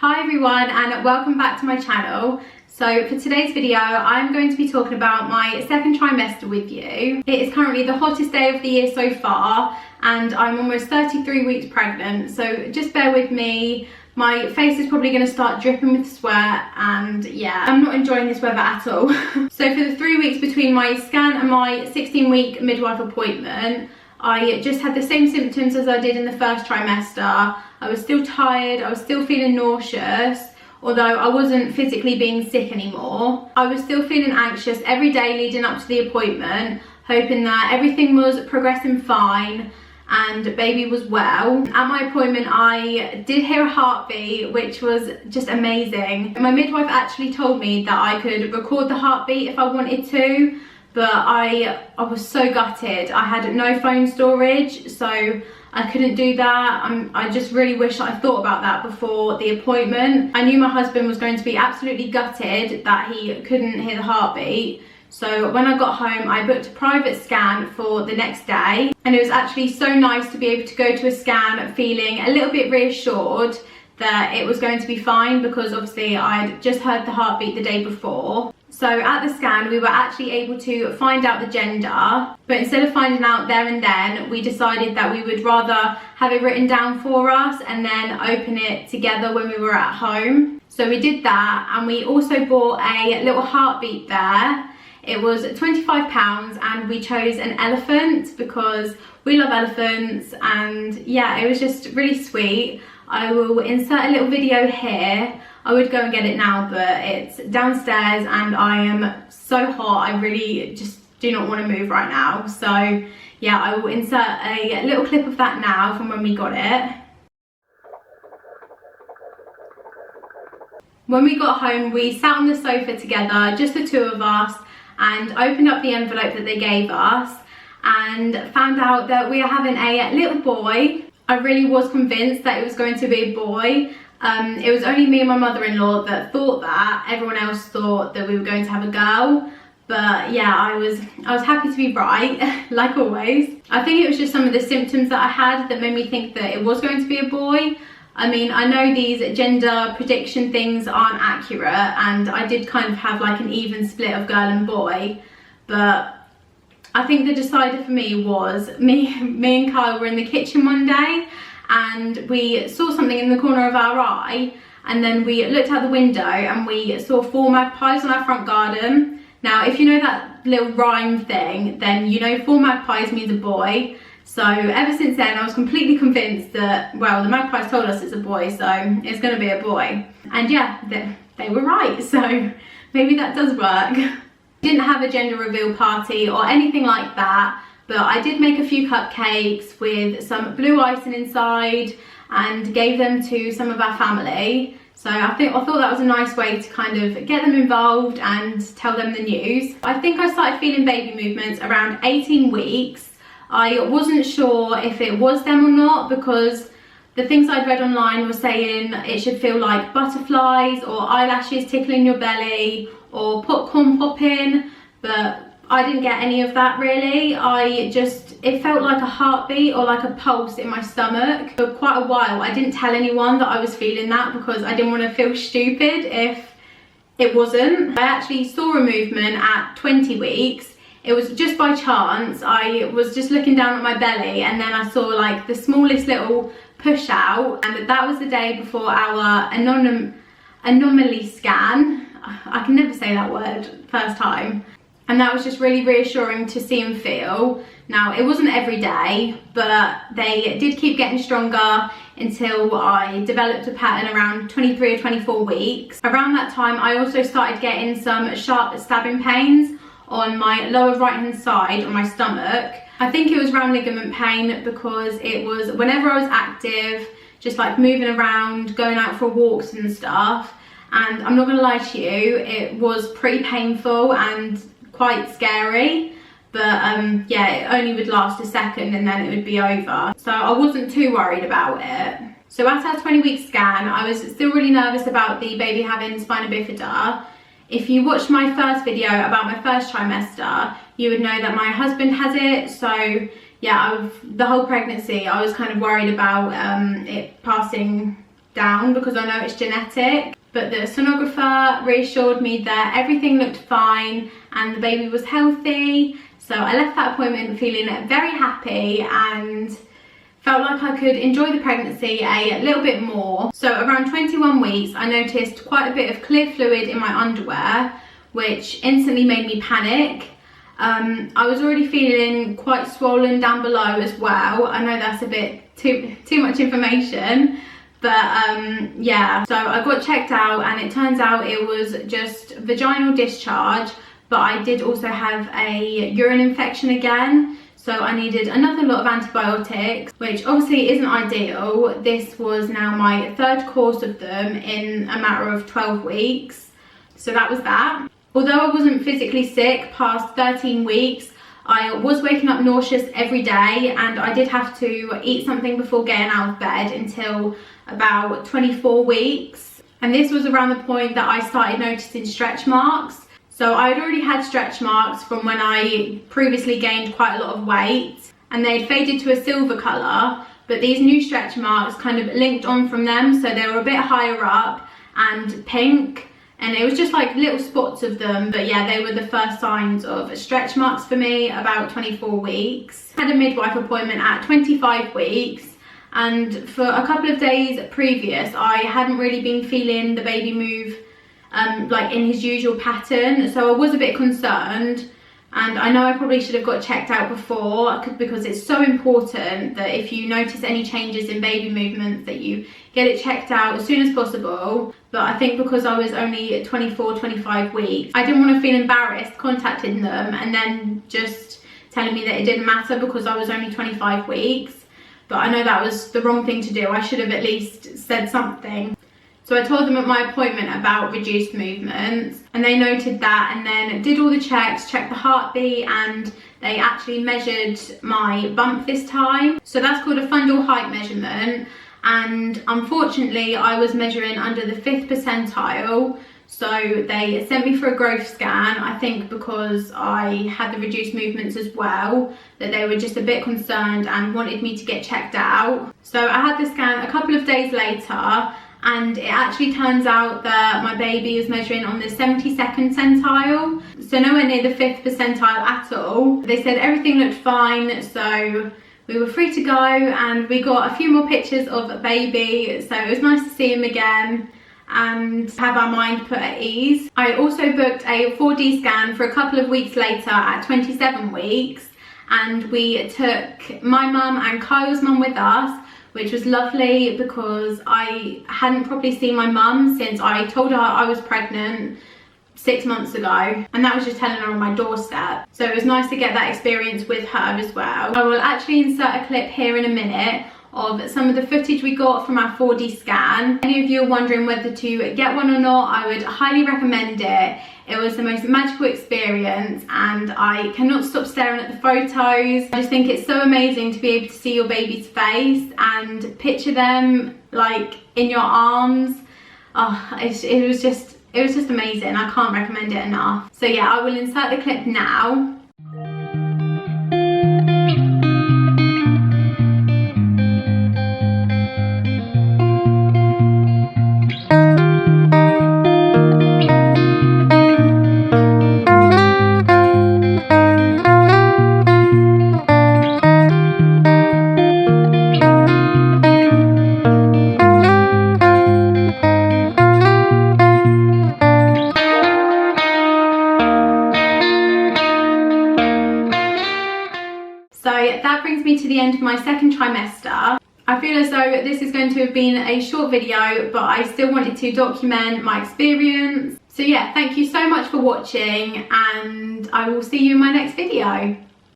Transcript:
Hi everyone and welcome back to my channel. So for today's video I'm going to be talking about my second trimester with you. It is currently the hottest day of the year so far and I'm almost 33 weeks pregnant, so just bear with me. My face is probably going to start dripping with sweat and yeah, I'm not enjoying this weather at all. So for the 3 weeks between my scan and my 16-week midwife appointment, I just had the same symptoms as I did in the first trimester. I was still tired, I was still feeling nauseous, although I wasn't physically being sick anymore. I was still feeling anxious every day leading up to the appointment, hoping that everything was progressing fine and baby was well. At my appointment I did hear a heartbeat, which was just amazing. My midwife actually told me that I could record the heartbeat if I wanted to, but I was so gutted. I had no phone storage, so I couldn't do that. I just really wish I thought about that before the appointment. I knew my husband was going to be absolutely gutted that he couldn't hear the heartbeat. So when I got home, I booked a private scan for the next day. And it was actually so nice to be able to go to a scan feeling a little bit reassured that it was going to be fine, because obviously I'd just heard the heartbeat the day before. So at the scan we were actually able to find out the gender, but instead of finding out there and then, we decided that we would rather have it written down for us and then open it together when we were at home. So we did that, and we also bought a little heartbeat there. It was £25 and we chose an elephant because we love elephants, and yeah, it was just really sweet. I will insert a little video here. I would go and get it now, but it's downstairs and I am so hot. I really just do not want to move right now. So yeah, I will insert a little clip of that now from when we got it. When we got home, we sat on the sofa together, just the two of us, and opened up the envelope that they gave us and found out that we are having a little boy. I really was convinced that it was going to be a boy. It was only me and my mother-in-law that thought that. Everyone else thought that we were going to have a girl. But yeah, I was happy to be right, like always. I think it was just some of the symptoms that I had that made me think that it was going to be a boy. I mean, I know these gender prediction things aren't accurate, and I did kind of have like an even split of girl and boy, but I think the decider for me was me and Kyle were in the kitchen one day and we saw something in the corner of our eye, and then we looked out the window and we saw 4 magpies on our front garden. Now if you know that little rhyme thing, then you know 4 magpies means a boy. So ever since then I was completely convinced that, well, the magpies told us it's a boy, so it's going to be a boy. And yeah, they were right, so maybe that does work. Didn't have a gender reveal party or anything like that, but I did make a few cupcakes with some blue icing inside and gave them to some of our family. So I thought that was a nice way to kind of get them involved and tell them the news. I think I started feeling baby movements around 18 weeks. I wasn't sure if it was them or not, because the things I'd read online were saying it should feel like butterflies or eyelashes tickling your belly or popcorn popping, but I didn't get any of that really. It felt like a heartbeat or like a pulse in my stomach. For quite a while I didn't tell anyone that I was feeling that, because I didn't want to feel stupid if it wasn't. I actually saw a movement at 20 weeks. It was just by chance. I was just looking down at my belly and then I saw like the smallest little push out, and that was the day before our anomaly scan. I can never say that word first time. And that was just really reassuring to see and feel. Now it wasn't every day, but they did keep getting stronger until I developed a pattern around 23 or 24 weeks. Around that time I also started getting some sharp stabbing pains on my lower right hand side on my stomach. I think it was round ligament pain, because it was whenever I was active, just like moving around, going out for walks and stuff. And I'm not gonna lie to you, it was pretty painful and quite scary, but yeah, it only would last a second and then it would be over. So I wasn't too worried about it. So at our 20-week scan, I was still really nervous about the baby having spina bifida. If you watched my first video about my first trimester, you would know that my husband has it. So yeah, the whole pregnancy I was kind of worried about it passing down because I know it's genetic. But the sonographer reassured me that everything looked fine and the baby was healthy. So I left that appointment feeling very happy and felt like I could enjoy the pregnancy a little bit more. So around 21 weeks, I noticed quite a bit of clear fluid in my underwear, which instantly made me panic. I was already feeling quite swollen down below as well. I know that's a bit too much information, but yeah. So I got checked out and it turns out it was just vaginal discharge, but I did also have a urine infection again. So I needed another lot of antibiotics, which obviously isn't ideal. This was now my 3rd course of them in a matter of 12 weeks. So that was that. Although I wasn't physically sick past 13 weeks, I was waking up nauseous every day and I did have to eat something before getting out of bed until about 24 weeks. And this was around the point that I started noticing stretch marks. So I'd already had stretch marks from when I previously gained quite a lot of weight and they'd faded to a silver colour, but these new stretch marks kind of linked on from them, so they were a bit higher up and pink, and it was just like little spots of them. But yeah, they were the first signs of stretch marks for me about 24 weeks. I had a midwife appointment at 25 weeks, and for a couple of days previous I hadn't really been feeling the baby move like in his usual pattern, so I was a bit concerned. And I know I probably should have got checked out before, because it's so important that if you notice any changes in baby movements that you get it checked out as soon as possible. But I think because I was only 25 weeks, I didn't want to feel embarrassed contacting them and then just telling me that it didn't matter because I was only 25 weeks. But I know that was the wrong thing to do. I should have at least said something. So I told them at my appointment about reduced movements, and they noted that and then did all the checks, checked the heartbeat, and they actually measured my bump this time. So that's called a fundal height measurement, and unfortunately I was measuring under the 5th percentile. So they sent me for a growth scan, I think because I had the reduced movements as well, that they were just a bit concerned and wanted me to get checked out. So I had the scan a couple of days later, and it actually turns out that my baby is measuring on the 72nd centile, so nowhere near the 5th percentile at all. They said everything looked fine, so we were free to go, and we got a few more pictures of baby, so it was nice to see him again and have our mind put at ease. I also booked a 4D scan for a couple of weeks later at 27 weeks, and we took my mum and Kyle's mum with us, which was lovely because I hadn't properly seen my mum since I told her I was pregnant 6 months ago, and that was just telling her on my doorstep. So it was nice to get that experience with her as well. I will actually insert a clip here in a minute of some of the footage we got from our 4D scan. If any of you are wondering whether to get one or not, I would highly recommend it. It was the most magical experience and I cannot stop staring at the photos. I just think it's so amazing to be able to see your baby's face and picture them like in your arms. Oh, it was just amazing. I can't recommend it enough. So yeah, I will insert the clip now. So that brings me to the end of my 2nd trimester. I feel as though this is going to have been a short video, but I still wanted to document my experience. So yeah, thank you so much for watching, and I will see you in my next video.